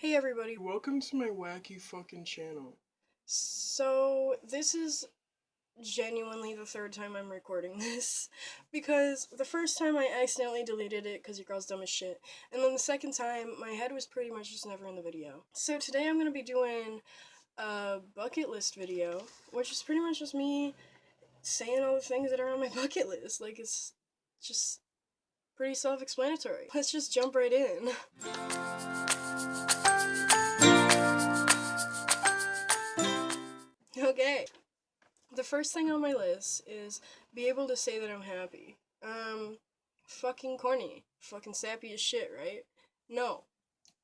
Hey everybody, Welcome to my wacky fucking channel. so this is genuinely the third time I'm recording this, because the first time I accidentally deleted it because your girl's dumb as shit, and then the second time my head was pretty much just never in the video. So today I'm going to be doing a bucket list video, which is pretty much just me saying all the things that are on my bucket list. Like, it's just pretty self-explanatory. Let's just jump right in. Okay. The first thing on my list is be able to say that I'm happy. Fucking corny. Fucking sappy as shit, right? No.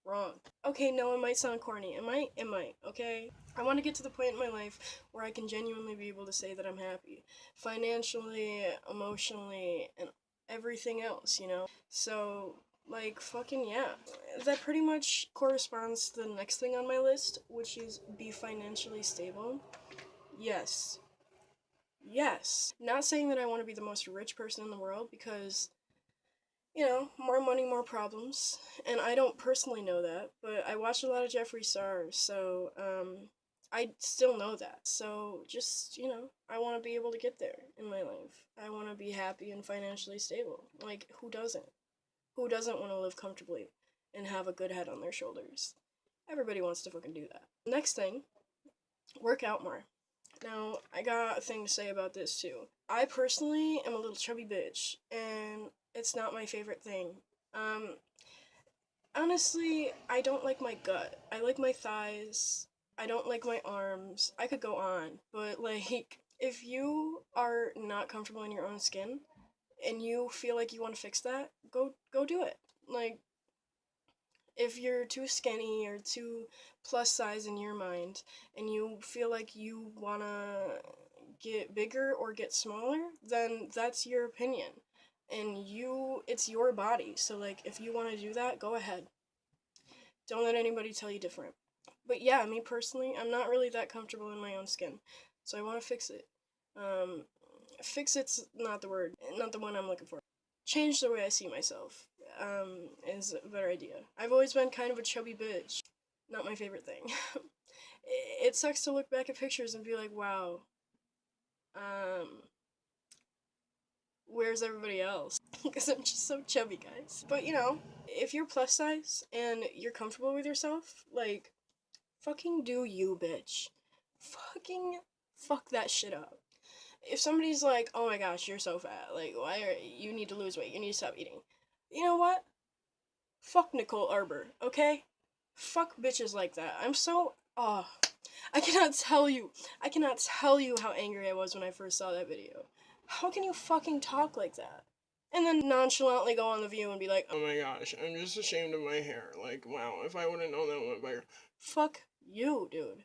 Wrong. Okay, no, it might sound corny. It might, okay? I want to get to the point in my life where I can genuinely be able to say that I'm happy. Financially, emotionally, and everything else, you know? So, like, fucking yeah. That pretty much corresponds to the next thing on my list, which is be financially stable. Yes. Yes. Not saying that I want to be the most rich person in the world because, more money, more problems. And I don't personally know that, but I watch a lot of Jeffree Star, so, I still know that. So, just, I want to be able to get there in my life. I want to be happy and financially stable. Like, who doesn't? Who doesn't want to live comfortably and have a good head on their shoulders? Everybody wants to fucking do that. Next thing, work out more. Now, I got a thing to say about this too. I personally am a little chubby bitch, and it's not my favorite thing. Um, Honestly, I don't like my gut. I like my thighs. I don't like my arms. I could go on, but like, if you are not comfortable in your own skin, and you feel like you want to fix that, go do it. Like, if you're too skinny or too plus size in your mind and you feel like you want to get bigger or get smaller, then that's your opinion. And it's your body. So, like, if you want to do that, go ahead. Don't let anybody tell you different. But yeah, me personally, I'm not really that comfortable in my own skin. So I want to fix it. Fix it's not the word, not the one I'm looking for. Change the way I see myself, is a better idea. I've always been kind of a chubby bitch. Not my favorite thing. It sucks to look back at pictures and be like, wow, where's everybody else? Because I'm just so chubby, guys. But, if you're plus size and you're comfortable with yourself, like, fucking do you, bitch. Fucking fuck that shit up. If somebody's like, oh my gosh, you're so fat, like, you need to lose weight, you need to stop eating. You know what? Fuck Nicole Arbor, okay? Fuck bitches like that. I cannot tell you how angry I was when I first saw that video. How can you fucking talk like that? And then nonchalantly go on The View and be like, Oh my gosh, I'm just ashamed of my hair. Like, wow, if I wouldn't known that went by. fuck you, dude.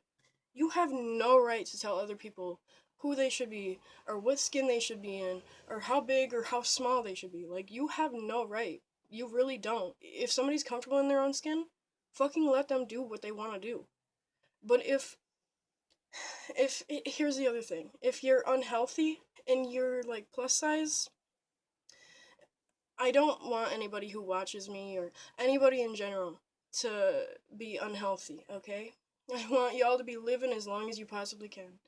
You have no right to tell other people who they should be, or what skin they should be in, or how big or how small they should be. Like, you have no right. You really don't. If somebody's comfortable in their own skin, fucking let them do what they want to do. But here's the other thing. If you're unhealthy and you're like plus size, I don't want anybody who watches me or anybody in general to be unhealthy, okay? I want y'all to be living as long as you possibly can.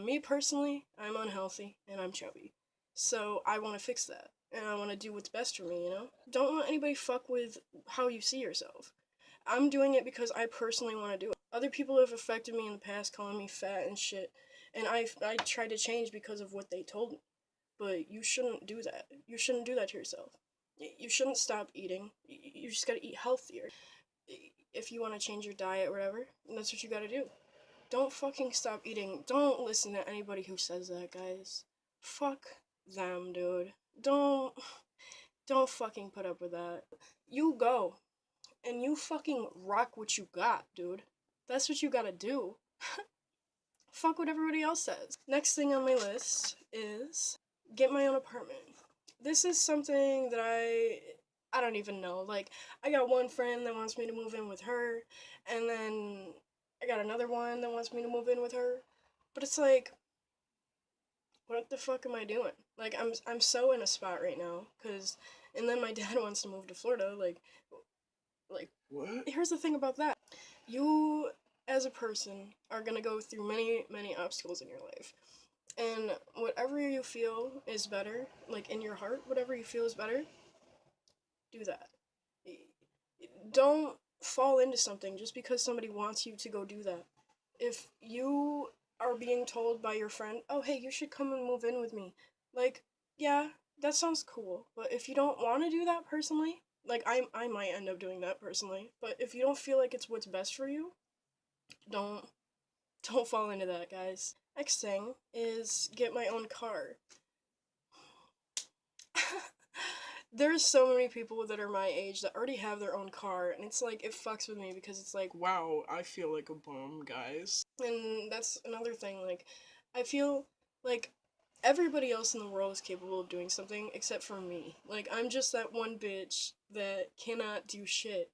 Me personally, I'm unhealthy and I'm chubby. So I want to fix that. And I want to do what's best for me, you know? Don't let anybody fuck with how you see yourself. I'm doing it because I personally want to do it. Other people have affected me in the past, calling me fat and shit. And I tried to change because of what they told me. But you shouldn't do that. You shouldn't do that to yourself. You shouldn't stop eating. You just gotta eat healthier. If you want to change your diet or whatever, that's what you gotta do. Don't fucking stop eating. Don't listen to anybody who says that, guys. Fuck them, dude. Don't fucking put up with that. You go and you fucking rock what you got, dude. That's what you gotta do. Fuck what everybody else says. Next thing on my list is get my own apartment. This is something that I don't even know. Like, I got one friend that wants me to move in with her, and then I got another one that wants me to move in with her. But it's like, what the fuck am I doing? Like, I'm so in a spot right now, and then my dad wants to move to Florida. Like, What? here's the thing about that. You, as a person, are gonna go through many, many obstacles in your life. And whatever you feel is better, like in your heart, whatever you feel is better, do that. Don't fall into something just because somebody wants you to go do that. If you are being told by your friend, oh, hey, you should come and move in with me, like, yeah, that sounds cool. But if you don't want to do that personally, like, I might end up doing that personally, but if you don't feel like it's what's best for you, don't don't fall into that, guys. Next thing is get my own car. There's so many people that are my age that already have their own car, and it's like, it fucks with me because it's like, Wow, I feel like a bum, guys. and that's another thing, like, I feel like everybody else in the world is capable of doing something except for me. Like, I'm just that one bitch that cannot do shit.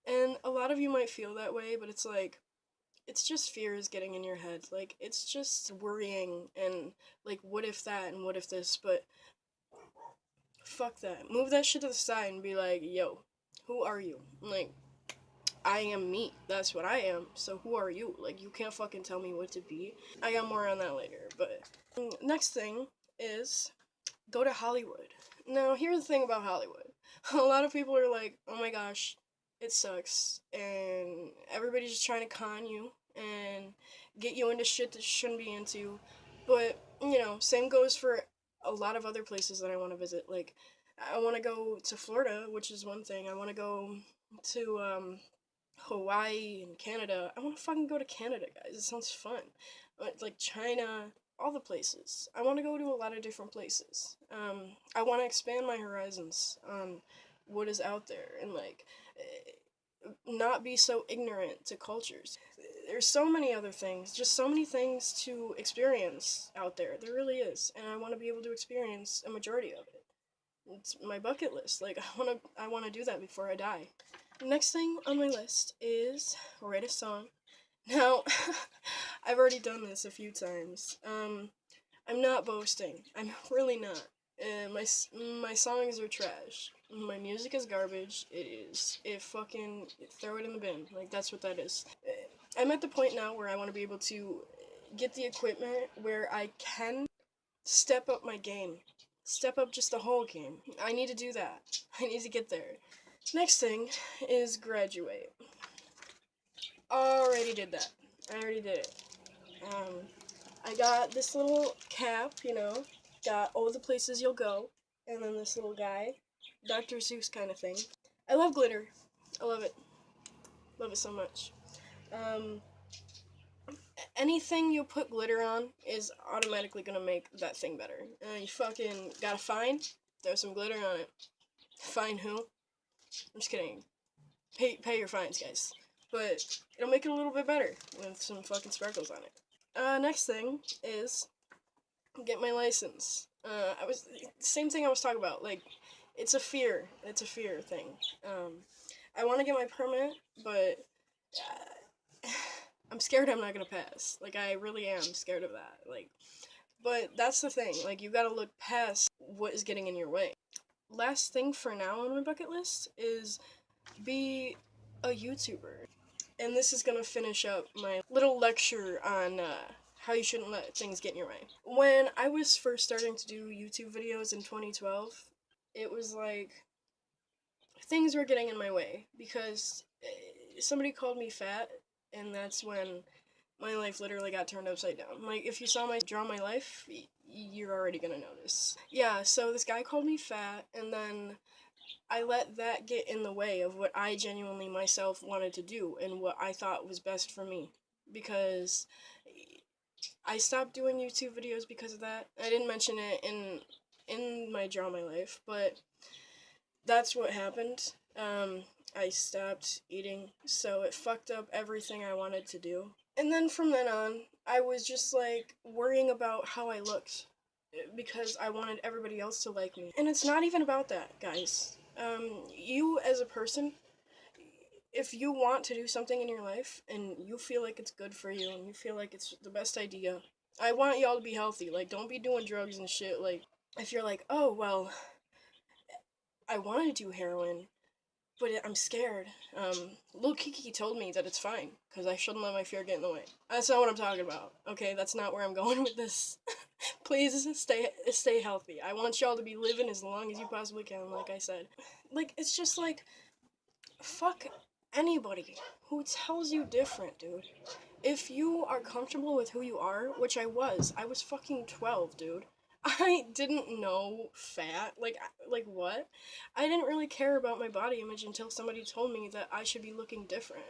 And a lot of you might feel that way, but it's like, it's just fears getting in your head. Like, it's just worrying and, like, what if that and what if this, but fuck that. Move that shit to the side and be like, yo, who are you? Like, I am me. That's what I am. So who are you? Like, you can't fucking tell me what to be. I got more on that later. But next thing is go to Hollywood. Now, here's the thing about Hollywood. A lot of people are like, oh my gosh, it sucks. And everybody's just trying to con you and get you into shit that you shouldn't be into. But, you know, same goes for a lot of other places that I want to visit. Like, I want to go to Florida, which is one thing. I want to go to Hawaii and Canada. I want to fucking go to Canada, guys. It sounds fun. Like China, all the places. I want to go to a lot of different places. I want to expand my horizons on what is out there and like not be so ignorant to cultures. There's so many other things, just so many things to experience out there. There really is, and I want to be able to experience a majority of it. It's my bucket list. Like, I want to do that before I die. Next thing on my list is write a song. Now, I've already done this a few times. I'm not boasting. I'm really not. My songs are trash. My music is garbage. It is. It fucking throw it in the bin. Like, that's what that is. I'm at the point now where I want to be able to get the equipment where I can step up my game. Step up just the whole game. I need to do that. I need to get there. Next thing is graduate. Already did that. I already did it. Um, I got this little cap, you know, got all the places you'll go, and then this little guy, Dr. Seuss kind of thing. I love glitter. I love it. Love it so much. Um, Anything you put glitter on is automatically gonna make that thing better. You fucking got a fine? Throw some glitter on it. Fine who? I'm just kidding. Pay your fines, guys. But it'll make it a little bit better with some fucking sparkles on it. Next thing is get my license. I was same thing I was talking about. Like, it's a fear. It's a fear thing. I want to get my permit, but I'm scared I'm not gonna pass. Like, I really am scared of that. Like, but that's the thing. Like, you gotta look past what is getting in your way. Last thing for now on my bucket list is be a YouTuber. And this is gonna finish up my little lecture on how you shouldn't let things get in your way. When I was first starting to do YouTube videos in 2012, it was like things were getting in my way because somebody called me fat, and that's when my life literally got turned upside down. Like, if you saw my draw my life, you're already gonna notice. Yeah, so this guy called me fat, and then I let that get in the way of what I genuinely myself wanted to do and what I thought was best for me. Because I stopped doing YouTube videos because of that. I didn't mention it in my Draw My Life, but that's what happened. I stopped eating, so it fucked up everything I wanted to do. And then from then on, I was just like worrying about how I looked because I wanted everybody else to like me. And it's not even about that, guys. You as a person, if you want to do something in your life and you feel like it's good for you and you feel like it's the best idea, I want y'all to be healthy. Like, don't be doing drugs and shit. Like, if you're like, oh, well, I want to do heroin, but I'm scared. Lil Kiki told me that it's fine, because I shouldn't let my fear get in the way. That's not what I'm talking about, okay? That's not where I'm going with this. Please stay healthy. I want y'all to be living as long as you possibly can, like I said. Like, it's just like, fuck anybody who tells you different, dude. If you are comfortable with who you are, which I was fucking 12, dude. I didn't know fat. Like what? I didn't really care about my body image until somebody told me that I should be looking different.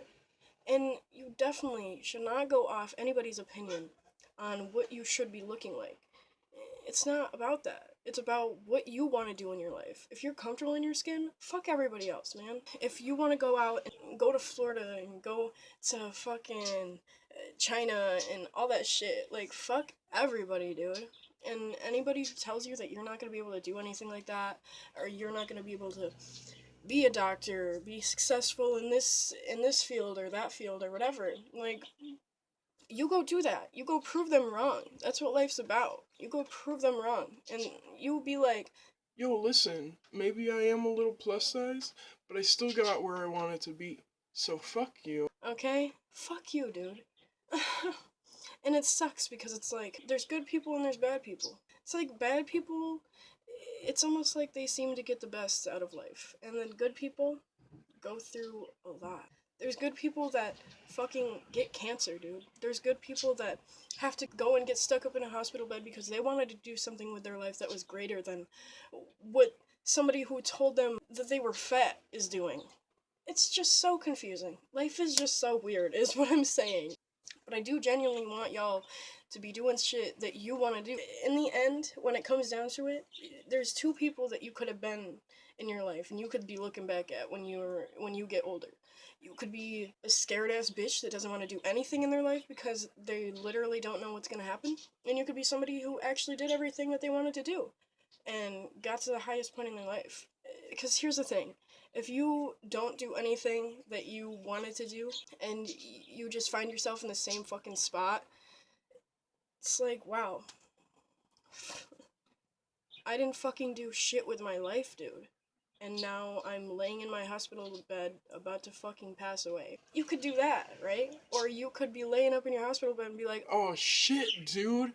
And you definitely should not go off anybody's opinion on what you should be looking like. It's not about that. It's about what you want to do in your life. If you're comfortable in your skin, fuck everybody else, man. If you want to go out and go to Florida and go to fucking China and all that shit, like, fuck everybody, dude. And anybody who tells you that you're not going to be able to do anything like that, or you're not going to be able to be a doctor, be successful in this field or that field or whatever, like, you go do that. You go prove them wrong. That's what life's about. You go prove them wrong. And you'll be like, Yo, listen, maybe I am a little plus size, but I still got where I wanted to be. So fuck you. okay, fuck you, dude. And it sucks because it's like, there's good people and there's bad people. It's like, bad people, it's almost like they seem to get the best out of life. And then good people go through a lot. There's good people that fucking get cancer, dude. There's good people that have to go and get stuck up in a hospital bed because they wanted to do something with their life that was greater than what somebody who told them that they were fat is doing. It's just so confusing. Life is just so weird, is what I'm saying. But I do genuinely want y'all to be doing shit that you want to do. In the end, when it comes down to it, there's two people that you could have been in your life and you could be looking back at when you get older. You could be a scared ass bitch that doesn't want to do anything in their life because they literally don't know what's gonna happen. And you could be somebody who actually did everything that they wanted to do and got to the highest point in their life. Because here's the thing, if you don't do anything that you wanted to do and you just find yourself in the same fucking spot, it's like, wow. I didn't fucking do shit with my life, dude. And now I'm laying in my hospital bed about to fucking pass away. You could do that, right? Or you could be laying up in your hospital bed and be like, Oh shit, dude.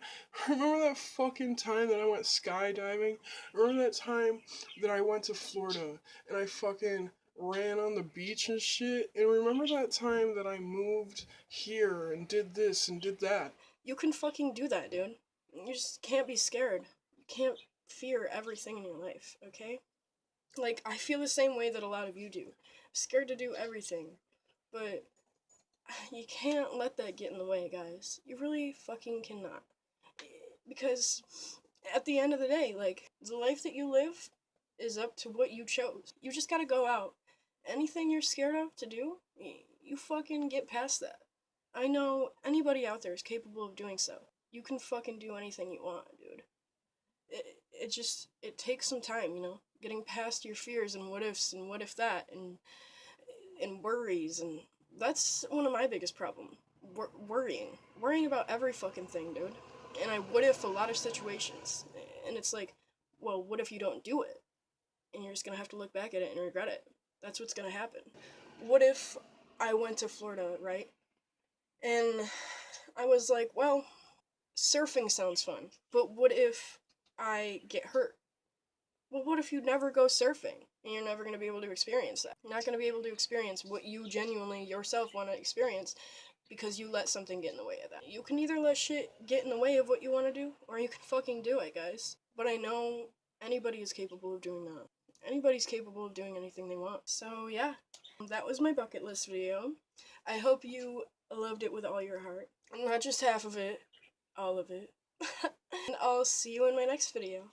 Remember that fucking time that I went skydiving? Remember that time that I went to Florida and I fucking ran on the beach and shit? And remember that time that I moved here and did this and did that? you can fucking do that, dude. You just can't be scared. You can't fear everything in your life, okay? Like, I feel the same way that a lot of you do. Scared to do everything. But you can't let that get in the way, guys. You really fucking cannot. Because at the end of the day, like, the life that you live is up to what you chose. You just gotta go out. Anything you're scared of to do, you fucking get past that. I know anybody out there is capable of doing so. You can fucking do anything you want, dude. It takes some time, you know? Getting past your fears and what ifs and what if that and worries, and that's one of my biggest problems. Worrying about every fucking thing, dude. And I what if a lot of situations, and it's like, well, what if you don't do it, and you're just gonna have to look back at it and regret it. That's what's gonna happen. What if I went to Florida, right, and I was like, well, surfing sounds fun, but what if I get hurt? Well, what if you never go surfing and you're never going to be able to experience that? You're not going to be able to experience what you genuinely yourself want to experience because you let something get in the way of that. You can either let shit get in the way of what you want to do, or you can fucking do it, guys. But I know anybody is capable of doing that. Anybody's capable of doing anything they want. So yeah, that was my bucket list video. I hope you loved it with all your heart. Not just half of it, all of it. And I'll see you in my next video.